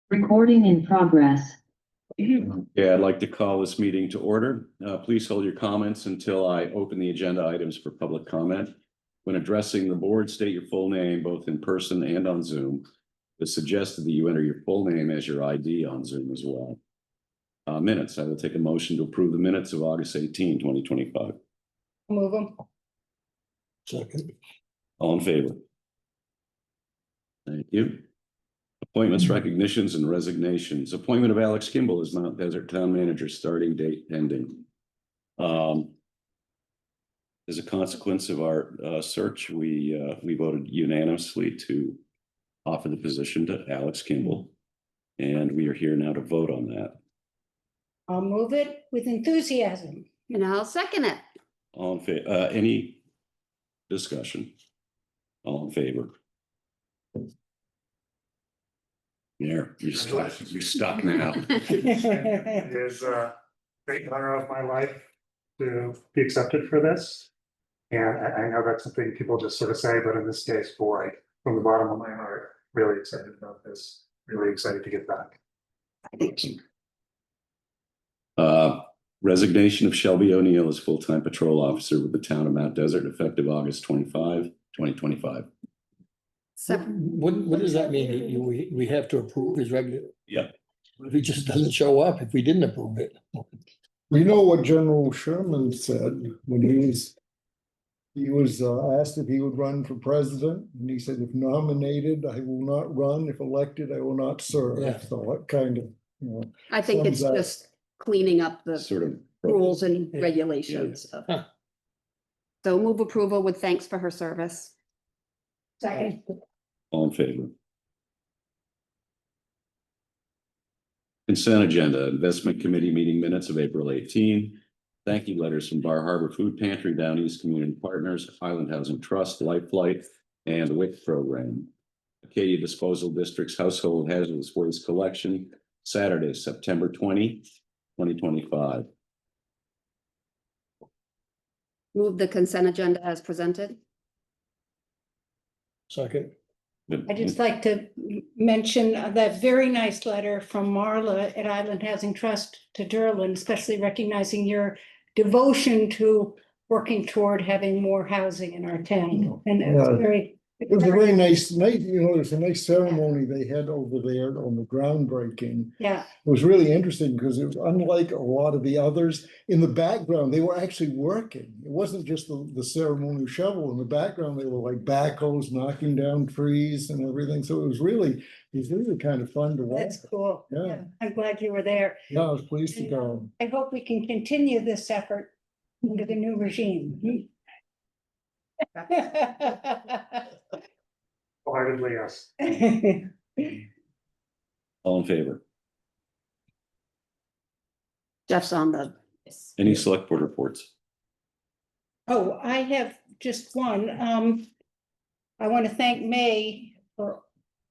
Recording in progress. Yeah, I'd like to call this meeting to order. Please hold your comments until I open the agenda items for public comment. When addressing the board, state your full name, both in person and on Zoom. It's suggested that you enter your full name as your ID on Zoom as well. Minutes, I will take a motion to approve the minutes of August 18, 2025. Move them. Second. All in favor? Thank you. Appointments, recognitions, and resignations. Appointment of Alex Kimball as Mount Desert Town Manager, starting date pending. As a consequence of our search, we voted unanimously to offer the position to Alex Kimball, and we are here now to vote on that. I'll move it with enthusiasm. And I'll second it. All in favor? Any discussion? All in favor? There, you're stuck now. It is a great honor of my life to be accepted for this. And I know that's something people just sort of say, but in this case, boy, from the bottom of my heart, really excited about this, really excited to get back. Thank you. Resignation of Shelby O'Neill as full-time patrol officer with the town of Mount Desert, effective August 25, 2025. What does that mean? We have to approve his regular? Yeah. If he just doesn't show up, if we didn't approve it? You know what General Sherman said when he was asked if he would run for president, and he said, if nominated, I will not run. If elected, I will not serve. Yeah. So it kind of, I think it's Sums up. just cleaning up the Sort of. rules and Yeah. regulations. Huh. So move approval with thanks for her service. Second. All in favor? Consent agenda, investment committee meeting minutes of April 18. Thank you letters from Bar Harbor Food Pantry, Down East Community Partners, Highland Housing Trust, Life Flight, and the WIC program. Acadia Disposal District's household hazardous waste collection, Saturday, September 20, 2025. Move the consent agenda as presented. Second. I'd just like to mention that very nice letter from Marla at Island Housing Trust to Derlin, especially recognizing your devotion to working toward having more housing in our town. And it was Yeah. very. it was a very nice night. There's a nice ceremony they had over there on the groundbreaking. Yeah, It was really interesting because it was unlike a lot of the others. In the background, they were actually working. It wasn't just the ceremonial shovel. In the background, they were like backhoes knocking down trees and everything. So it was really kind of fun to watch. that's cool. Yeah. I'm glad you were there. Yeah, I was pleased to go. I hope we can continue this effort under the new regime. Wholeheartedly, yes. All in favor? Jeff's on the. Any select board reports? Oh, I have just one. I want to thank May for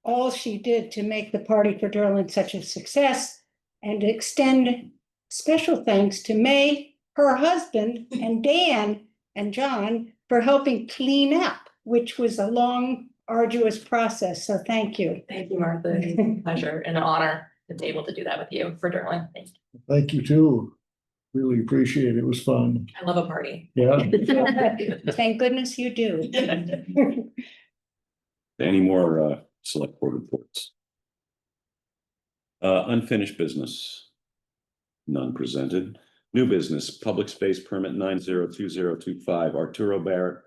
all she did to make the Party for Derlin such a success, and to extend special thanks to May, her husband, and Dan and John for helping clean up, which was a long, arduous process. So thank you. Thank you, Martha. It's a pleasure and an honor to be able to do that with you for Derlin. Thank you. Thank you too. Really appreciate it. It was fun. I love a party. Yeah. Thank goodness you do. Any more select board reports? Unfinished business. None presented. New business, public space permit 902025, Arturo Barrett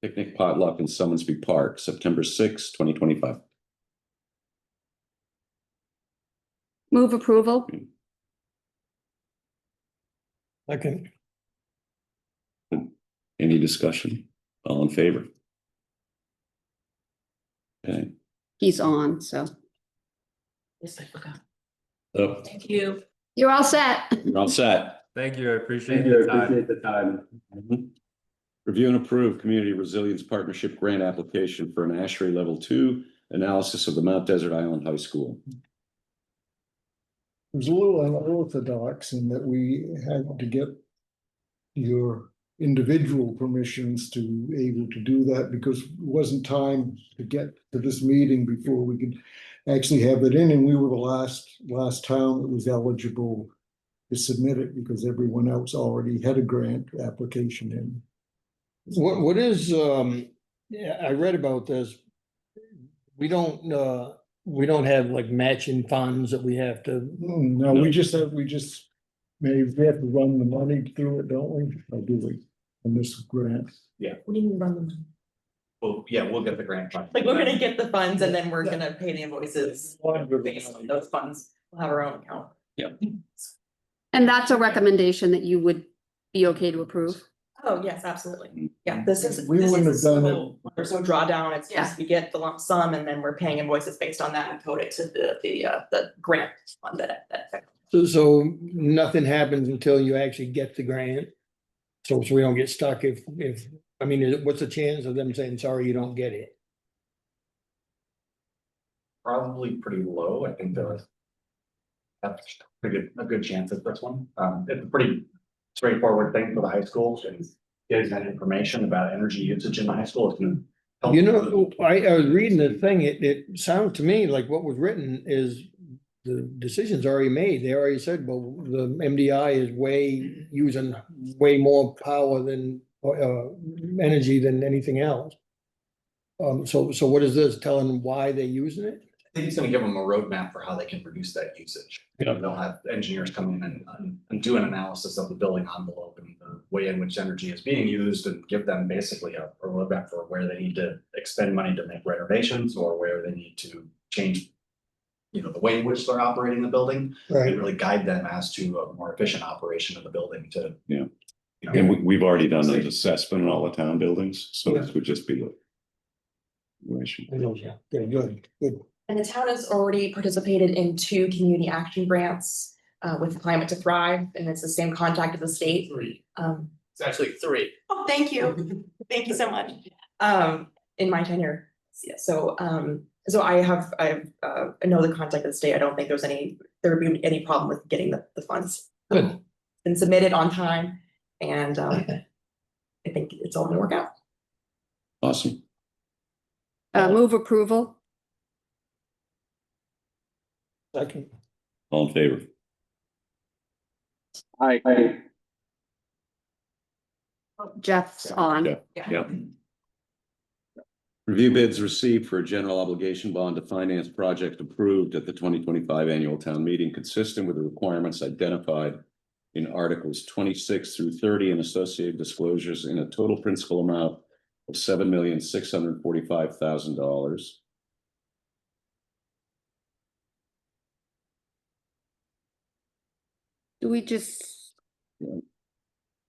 picnic potluck in Summonsby Park, September 6, 2025. Move approval. Second. Any discussion? All in favor? Okay. He's on, so Yes, I forgot. So Thank you. you're all set. you're all set. Thank you, I appreciate the time. Mhm. Review and approve Community Resilience Partnership Grant application for an ASHRAE Level 2 analysis of the Mount Desert Island High School. It was a little unorthodox in that we had to get your individual permissions to able to do that because it wasn't time to get to this meeting before we could. actually have it in, and we were the last town that was eligible to submit it because everyone else already had a grant application in. What is, yeah, I read about this. We don't have like matching funds that we have to, No, we just maybe we have to run the money through it, don't we? Or do we, on this grant? What do you mean run them? Well, yeah, we'll get the grant. fund. Like, we're gonna get the funds and then we're gonna pay the invoices based on those funds. We'll have our own account. And that's a recommendation that you would be okay to approve? Oh, yes, absolutely. Yeah, this is. We this wouldn't is have done simple. There's no drawdown. It's Yeah. just we get the lump sum and then we're paying invoices based on that and code it to the grant fund that. so nothing happens until you actually get the grant. So we don't get stuck if, I mean, what's the chance of them saying, sorry, you don't get it? Probably pretty low. I think that's a good chance at this one. It's a pretty straightforward thing for the high school and getting that information about energy usage in the high school is gonna help. You know, I was reading the thing, it sounded to me like what was written is the decision's already made. They already said, well, the MDI is using way more power than, energy than anything else. So what is this telling why they're using it? I think it's gonna give them a roadmap for how they can reduce that usage. Yeah. They'll have engineers come in and do an analysis of the building envelope and the way in which energy is being used and give them basically a roadmap for where they need to expend money to make renovations or where they need to change, you know, the way in which they're operating the building and really guide them as to a more efficient operation of the building to. Yeah. You know, And we've already done an assessment on all the town buildings, so this would just be. Yeah, good. And the town has already participated in 2 community action grants with Climate to Thrive, and it's the same contact as the state. It's actually 3. Oh, thank you. Thank you so much. In my tenure. Yeah, so I know the contact of the state. I don't think there would be any problem with getting the funds. Good. Been submitted on time and I think it's all gonna work out. Awesome. Move approval? Second. All in favor? Aye. Jeff's on. Yeah. Yep. Review bids received for a general obligation bond to finance project approved at the 2025 annual town meeting consistent with the requirements identified in Articles 26 through 30 and associated disclosures in a total principal amount of $7,645,000. Do we just,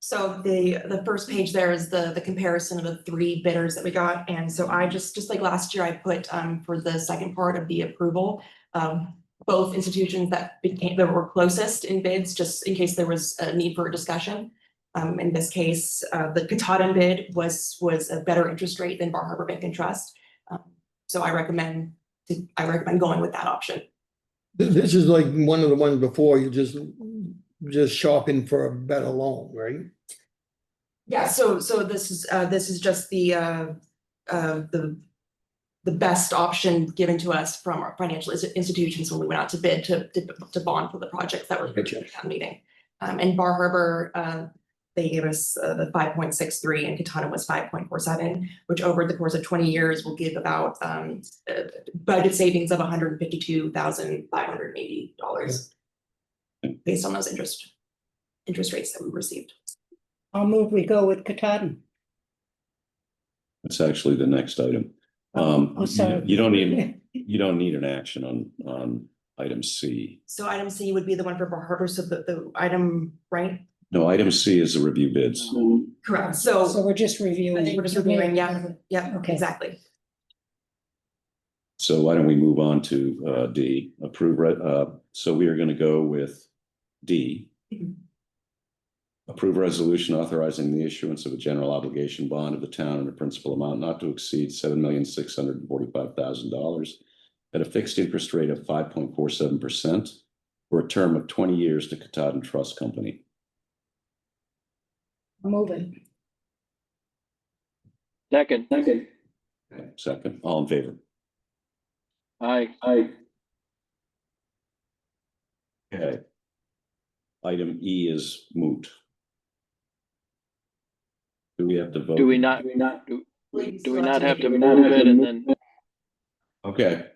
So the first page there is the comparison of the 3 bidders that we got. And so I just like last year, I put for the second part of the approval, both institutions that were closest in bids, just in case there was a need for a discussion. In this case, the Katahdin bid was a better interest rate than Bar Harbor Bank and Trust. So I recommend going with that option. This is like one of the ones before, you just shopping for a better loan, right? Yeah, so this is just the best option given to us from our financial institutions when we went out to bid to bond for the projects that were approved at the town meeting. And Bar Harbor, they gave us the 5.63 and Katahdin was 5.47, which over the course of 20 years will give about budget savings of $152,580 based on those interest rates that we received. I'll move, we go with Katahdin. That's actually the next item. Oh, sorry. You don't need an action on item C. So item C would be the one for Bar Harbor, so the item, right? No, item C is the review bids. Correct, So so we're just I reviewing. think we're just reviewing, yeah, Okay. exactly. So why don't we move on to D, so we are going to go with D. Mhm. Approve resolution authorizing the issuance of a general obligation bond of the town in a principal amount not to exceed $7,645,000 at a fixed interest rate of 5.47% for a term of 20 years to Katahdin Trust Company. Moving. Second. Second, all in favor? Aye. Okay. Item E is moot. Do we have to vote? Do we not have to move it and then? Okay.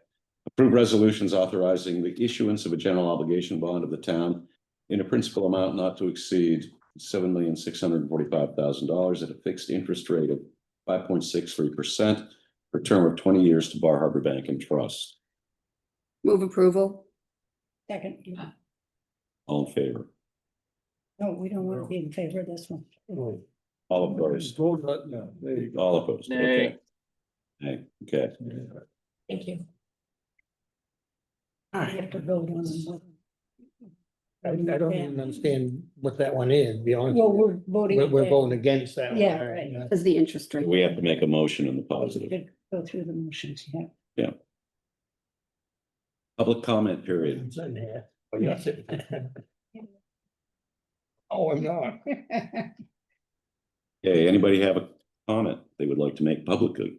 Approve resolutions authorizing the issuance of a general obligation bond of the town in a principal amount not to exceed $7,645,000 at a fixed interest rate of 5.63% for a term of 20 years to Bar Harbor Bank and Trust. Move approval. Second, All in favor? no, we don't want to be in favor of this one. All opposed? Vote not now. There you go. All opposed? Okay. Nay. Okay. Thank you. We have to vote on them. I don't even understand what that one is, to be honest. Well, we're voting. We're voting against that one. Yeah, right. Because the interest rate. We have to make a motion in the We positive. could Go through the motions, yeah. Public comment period. It's in here. Oh, yes. Oh, I'm not. Okay, anybody have a comment they would like to make publicly?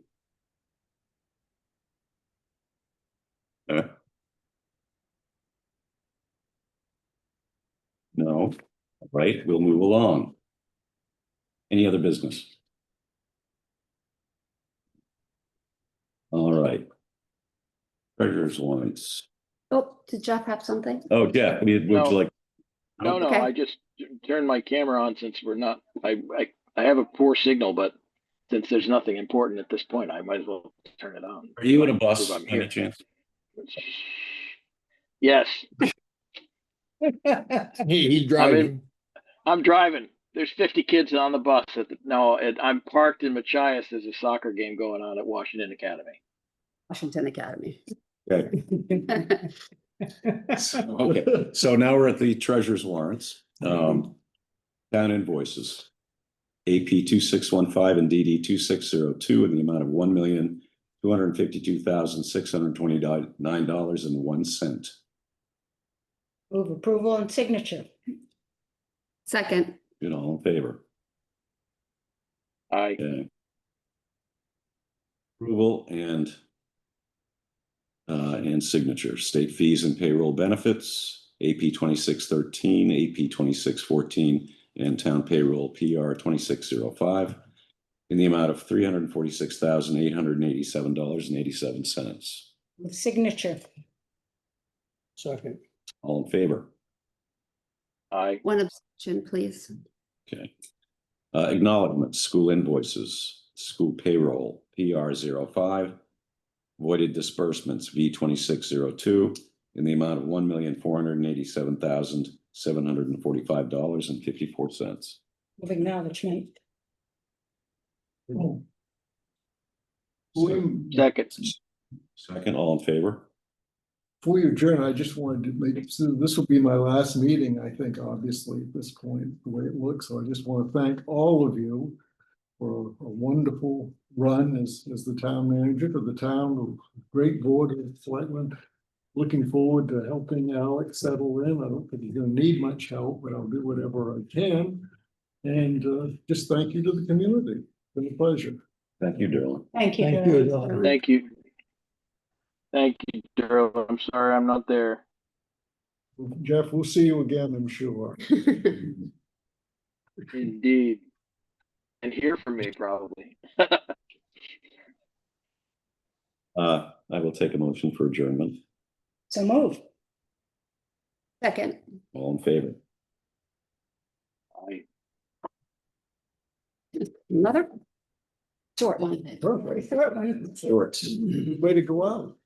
No, all right, we'll move along. Any other business? All right. Treasurer's warrants. Oh, did Jeff have something? Oh, Jeff, would you No. like? No, Okay. I just turned my camera on since we're not, I have a poor signal, but since there's nothing important at this point, I might as well turn it on. Are you in a bus, Prove I'm by any here. chance? Yes, He's driving. I'm driving. There's 50 kids on the bus I'm parked in Machias. There's a soccer game going on at Washington Academy. Washington Academy. Okay. Okay, so now we're at the treasurer's warrants. Town invoices. AP 2615 and DD 2602 in the amount of $1,252,629.01. Move approval and signature. Second. You know, all in favor? I Okay. Approval and signature, state fees and payroll benefits, AP 2613, AP 2614, and town payroll PR 2605 in the amount of $346,887.87. With signature. Second. All in favor? One abstention, please. Okay. Acknowledgements, school invoices, school payroll, PR 05, voided disbursements, V 2602, in the amount of $1,487,745.54. With acknowledgement. Oh. second. Second, all in favor? Before you adjourn, I just wanted to make, so this will be my last meeting, I think, obviously, at this point, the way it looks. So I just want to thank all of you for a wonderful run as the town manager for the town, a great board of selectmen. Looking forward to helping Alex settle in. I don't think he's gonna need much help, but I'll do whatever I can. And just thank you to the community. It's been a pleasure. Thank you, Darrell. Thank you. Thank you, Darrell. Don. Thank you. Thank you, Daryl. I'm sorry I'm not there. Jeff, we'll see you again, I'm sure. Indeed. And hear from me probably. I will take a motion for adjournment. So move. Second. All in favor? Another short one. Very short one. Short. Way to go out.